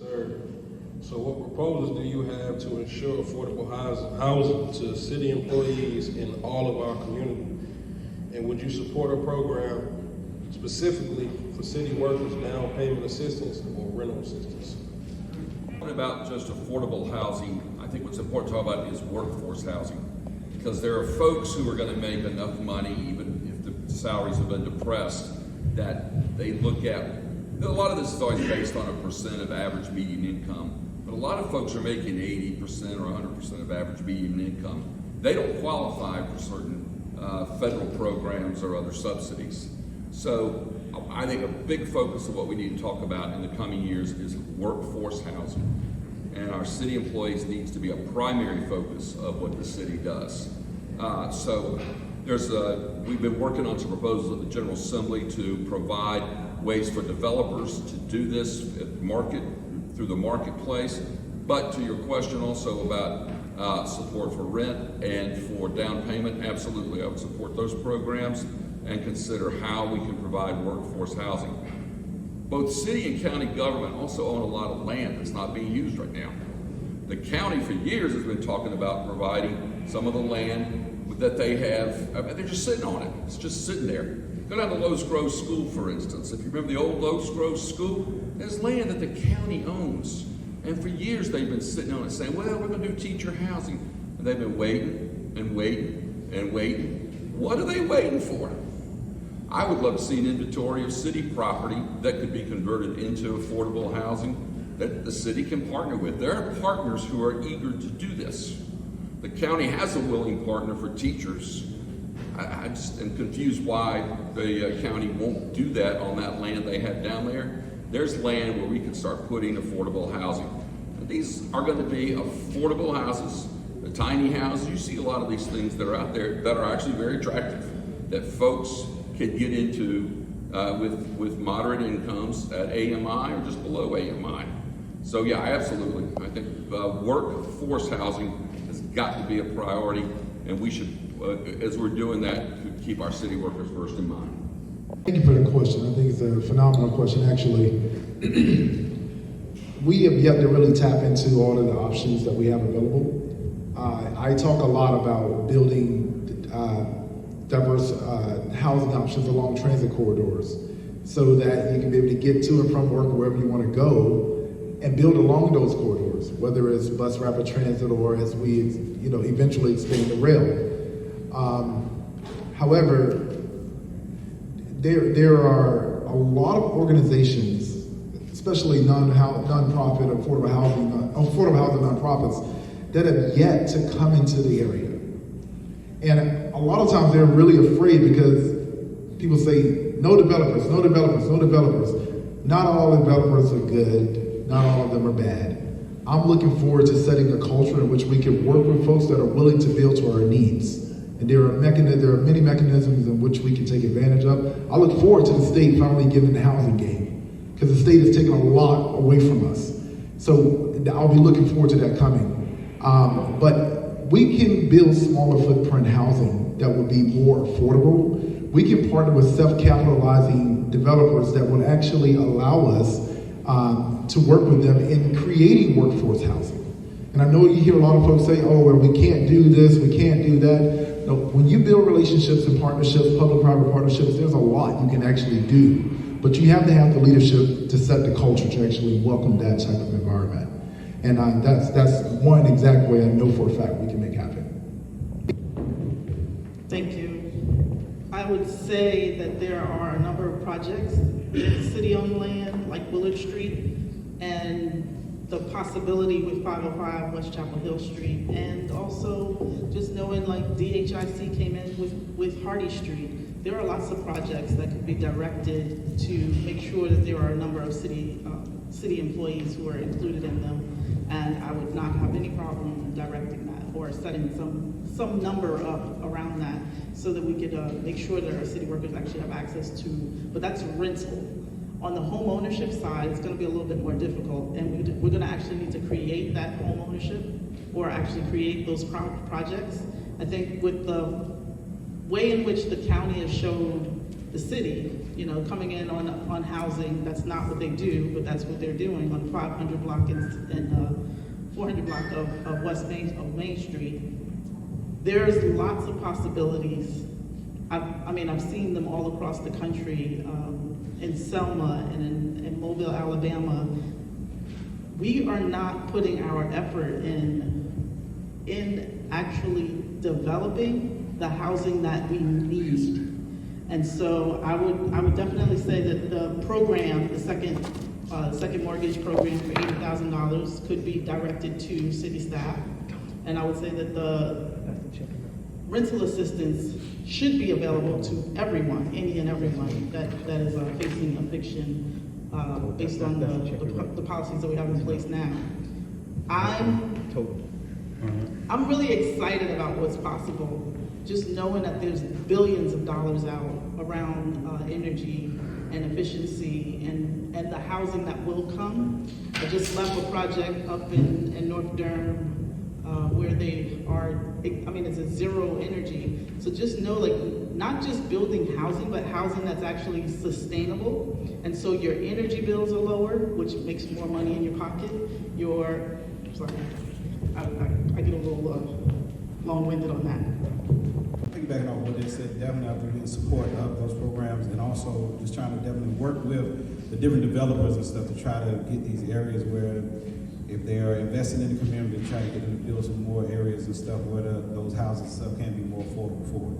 Sir, so what proposals do you have to ensure affordable housing to city employees in all of our community? And would you support a program specifically for city workers, down payment assistance or rental assistance? About just affordable housing, I think what's important to talk about is workforce housing, because there are folks who are going to make enough money, even if the salaries have been depressed, that they look at. A lot of this is always based on a percent of average median income, but a lot of folks are making 80% or 100% of average median income. They don't qualify for certain federal programs or other subsidies. So I think a big focus of what we need to talk about in the coming years is workforce housing. And our city employees needs to be a primary focus of what the city does. We've been working on some proposals at the General Assembly to provide ways for developers to do this through the marketplace. But to your question also about support for rent and for down payment, absolutely, I would support those programs and consider how we can provide workforce housing. Both city and county government also own a lot of land that's not being used right now. The county for years has been talking about providing some of the land that they have. I mean, they're just sitting on it. It's just sitting there. Go down to Lowe's Grove School, for instance. If you remember the old Lowe's Grove School, there's land that the county owns. And for years they've been sitting on it saying, well, we're going to do teacher housing. And they've been waiting and waiting and waiting. What are they waiting for? I would love to see an inventory of city property that could be converted into affordable housing that the city can partner with. There are partners who are eager to do this. The county has a willing partner for teachers. I just am confused why the county won't do that on that land they have down there. There's land where we can start putting affordable housing. And these are going to be affordable houses, the tiny houses. You see a lot of these things that are out there that are actually very attractive, that folks can get into with moderate incomes at AMI or just below AMI. So yeah, absolutely. I think workforce housing has got to be a priority, and we should, as we're doing that, keep our city workers first in mind. Thank you for the question. I think it's a phenomenal question, actually. We have yet to really tap into all of the options that we have available. I talk a lot about building diverse housing options along transit corridors so that you can be able to get to and from work wherever you want to go and build along those corridors, whether it's bus rapid transit or as we eventually expand the rail. However, there are a lot of organizations, especially non-profit affordable housing nonprofits, that have yet to come into the area. And a lot of times they're really afraid because people say, no developers, no developers, no developers. Not all developers are good, not all of them are bad. I'm looking forward to setting a culture in which we can work with folks that are willing to build to our needs. And there are many mechanisms in which we can take advantage of. I look forward to the state finally getting the housing game, because the state has taken a lot away from us. So I'll be looking forward to that coming. But we can build smaller footprint housing that would be more affordable. We can partner with self-capitalizing developers that would actually allow us to work with them in creating workforce housing. And I know you hear a lot of folks say, oh, well, we can't do this, we can't do that. No, when you build relationships and partnerships, public-private partnerships, there's a lot you can actually do. But you have to have the leadership to set the culture to actually welcome that type of environment. And that's one exact way I know for a fact we can make happen. Thank you. I would say that there are a number of projects in city-owned land, like Willard Street, and the possibility with 505 West Chapel Hill Street, and also just knowing like DHIC came in with Hardy Street. There are lots of projects that could be directed to make sure that there are a number of city employees who are included in them, and I would not have any problem directing that or setting some number up around that so that we could make sure that our city workers actually have access to, but that's rental. On the home ownership side, it's going to be a little bit more difficult, and we're going to actually need to create that home ownership or actually create those projects. I think with the way in which the county has shown the city, you know, coming in on housing. That's not what they do, but that's what they're doing on 500 block and 400 block of Main Street. There's lots of possibilities. I've seen them all across the country, in Selma and in Mobile, Alabama. We are not putting our effort in actually developing the housing that we need. And so I would definitely say that the program, the second mortgage program for $80,000 could be directed to city staff. And I would say that the rental assistance should be available to everyone, any and everyone that is facing eviction based on the policies that we have in place now. I'm really excited about what's possible, just knowing that there's billions of dollars out around energy and efficiency and the housing that will come. I just left a project up in North Durham where they are, it's a zero energy. So just know, like, not just building housing, but housing that's actually sustainable. And so your energy bills are lower, which makes more money in your pocket. I get a little long-winded on that. Piggybacking on what they said, definitely have to be in support of those programs, and also just trying to definitely work with the different developers and stuff to try to get these areas where, if they are investing in the community, try to get them to build some more areas and stuff where those houses and stuff can be more affordable for them.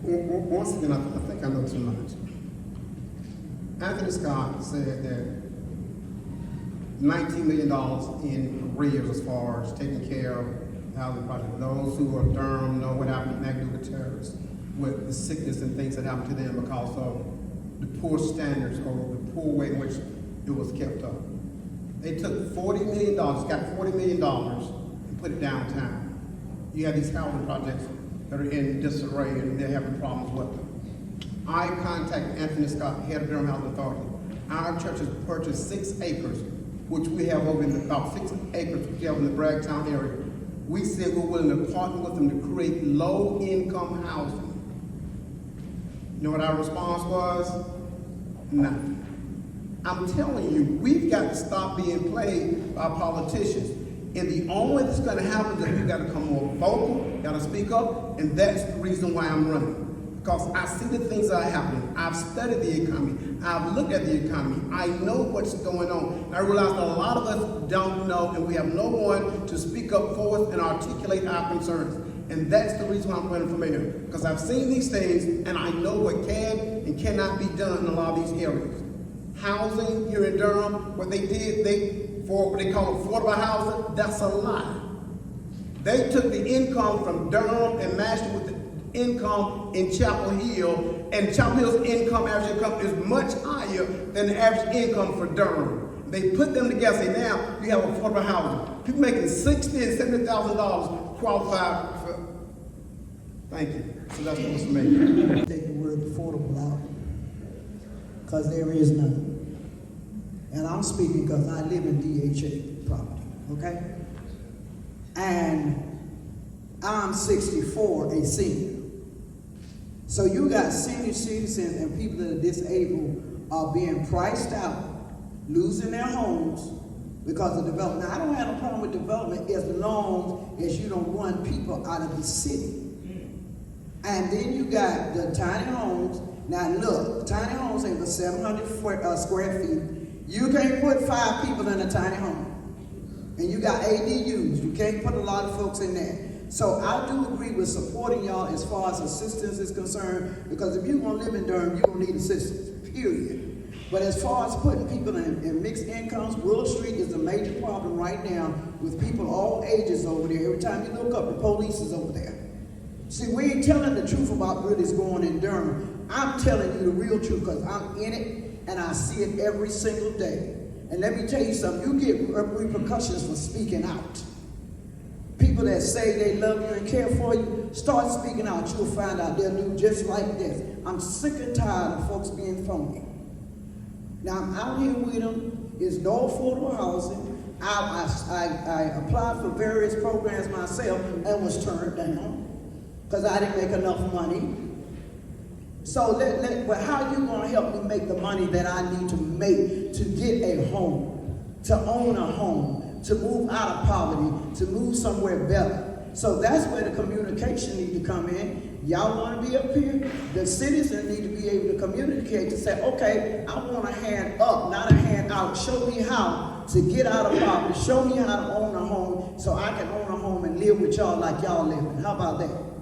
Once again, I think I know too much. Anthony Scott said that $19 million in arrears as far as taking care of housing projects. Those who are Durham know what happened to McDougal terrorists with the sickness and things that happened to them because of the poor standards or the poor way in which it was kept up. They took $40 million, got $40 million and put it downtown. You have these housing projects that are in disarray and they're having problems with them. I contacted Anthony Scott, head of Durham Housing Authority. Our church has purchased 6 acres, which we have over in about 6 acres we have in the Bragtown area. We said we're willing to partner with them to create low-income housing. You know what our response was? Nothing. I'm telling you, we've got to stop being played by politicians. And the only way that's going to happen is we've got to come more vocal, got to speak up, and that's the reason why I'm running. Because I see the things that are happening. I've studied the economy. I've looked at the economy. I know what's going on. And I realize that a lot of us don't know, and we have no one to speak up for us and articulate our concerns. And that's the reason why I'm running for mayor. Because I've seen these things, and I know what can and cannot be done in a lot of these areas. Housing here in Durham, what they did, for what they call affordable housing, that's a lie. They took the income from Durham and matched it with the income in Chapel Hill, and Chapel Hill's average income is much higher than the average income for Durham. They put them together, say now we have affordable housing. People making $60,000 and $70,000 qualify for. Thank you. So that's what's for me. Take the word affordable out, because there is none. And I'm speaking because I live in DHA property, okay? And I'm 64, a senior. So you got senior citizens and people that are disabled are being priced out, losing their homes because of development. Now, I don't have a problem with development as long as you don't run people out of the city. And then you got the tiny homes. Now look, tiny homes ain't but 700 square feet. You can't put 5 people in a tiny home. And you got ADUs. You can't put a lot of folks in there. So I do agree with supporting y'all as far as assistance is concerned, because if you're gonna live in Durham, you're gonna need assistance, period. But as far as putting people in mixed incomes, Willow Street is a major problem right now with people all ages over there. Every time you look up, the police is over there. See, we ain't telling the truth about what is going in Durham. I'm telling you the real truth because I'm in it and I see it every single day. And let me tell you something, you get repercussions for speaking out. People that say they love you and care for you, start speaking out. You'll find out they'll do just like this. I'm sick and tired of folks being phony. Now, I'm out here with them. There's no affordable housing. I applied for various programs myself and was turned down. because I didn't make enough money. So but how you gonna help me make the money that I need to make to get a home, to own a home, to move out of poverty, to move somewhere better? So that's where the communication need to come in. Y'all want to be up here? The citizens need to be able to communicate to say, okay, I want a hand up, not a hand out. Show me how to get out of poverty. Show me how to own a home so I can own a home and live with y'all like y'all living. How about that?